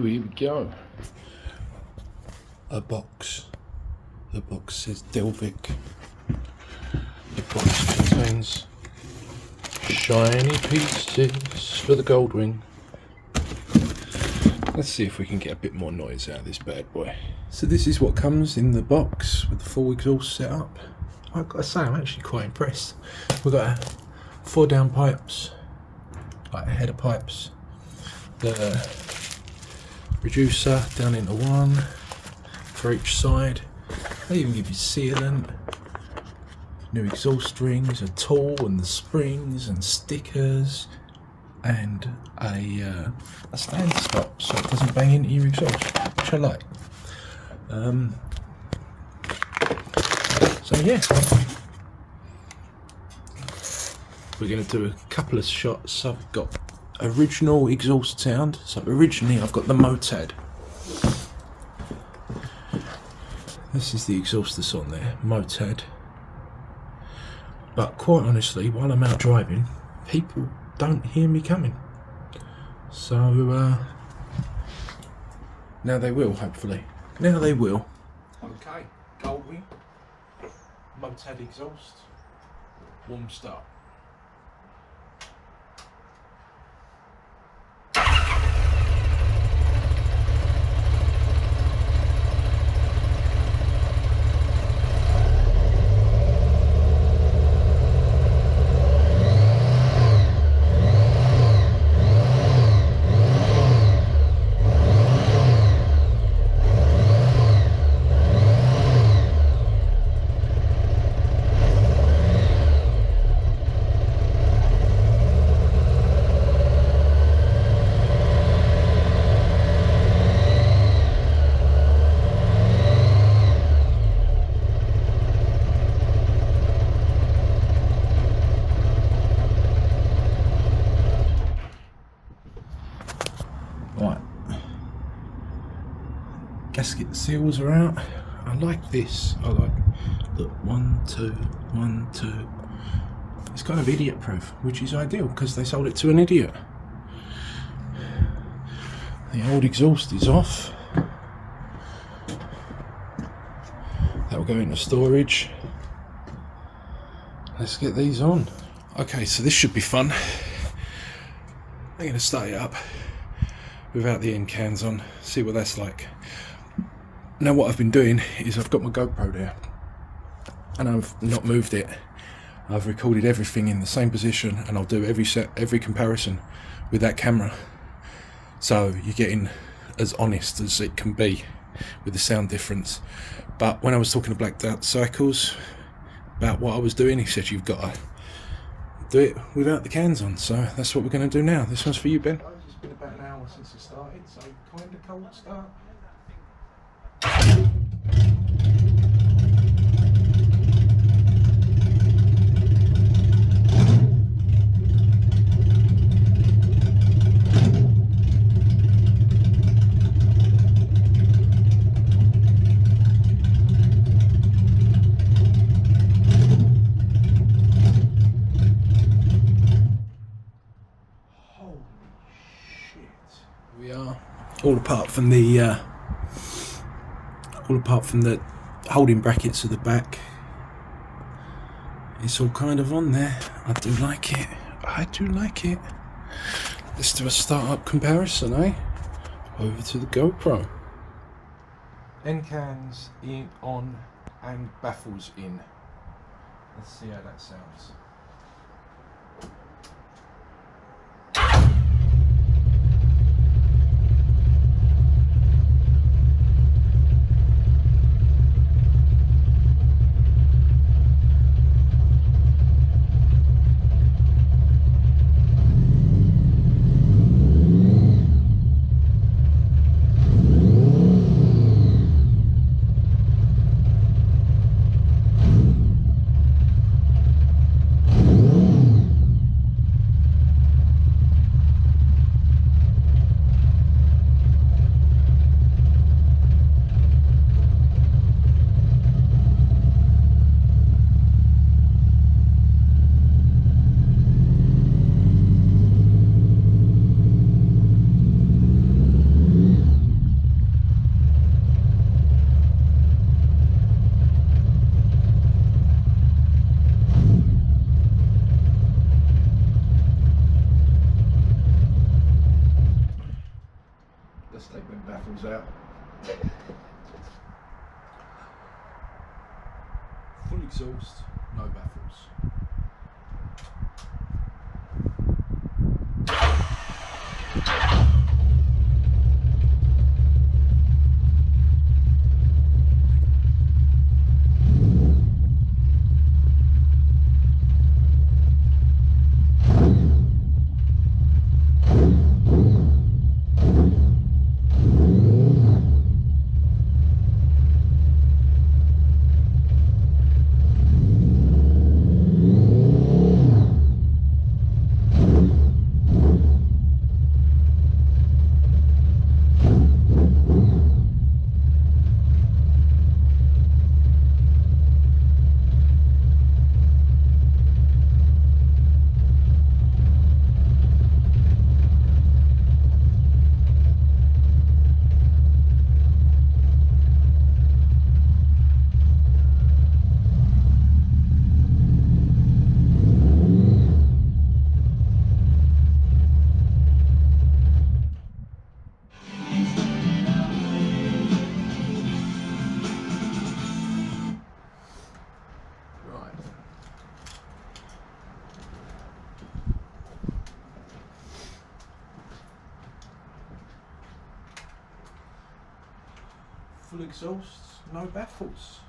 So here we go. A box. The box says Delkevic. The box contains shiny pieces for the Goldwing. Let's see if we can get a bit more noise out of this bad boy. So this is what comes in the box with the full exhaust set up. I've got to say, I'm actually quite impressed. We've got 4 downpipes, like header pipes, the reducer down into one for each side. They even give you sealant, new exhaust rings, a tool and the springs and stickers, and a stand stop so it doesn't bang into your exhaust, which I like. So yeah, we're going to do a couple of shots. I've got original exhaust sound. So originally I've got the Motad. This is the exhaust that's on there, Motad. But quite honestly, while I'm out driving, people don't hear me coming. So now they will, hopefully. Now they will. Okay, Goldwing, Motad exhaust, warm start. Right, gasket seals are out. I like this. I like, look, 1, 2, 1, 2. It's kind of idiot proof, which is ideal because they sold it to an idiot. The old exhaust is off. That will go into storage. Let's get these on. Okay, so this should be fun. I'm going to start it up without the end cans on, see what that's like. Now what I've been doing is I've got my GoPro there and I've not moved it. I've recorded everything in the same position and I'll do every comparison with that camera, so you're getting as honest as it can be with the sound difference. But when I was talking to Black Dot Cycles about what I was doing, he said you've got to do it without the cans on, so that's what we're going to do now. This one's for you, Ben. It's been about an hour since it started, so kind of cold start. We are all apart from the holding brackets at the back. It's all kind of on there. I do like it. I do like it. Let's do a start-up comparison, eh? Over to the GoPro. End cans in on and baffles in. Let's see how that sounds. exhaust, no baffles. Full exhaust, no baffles.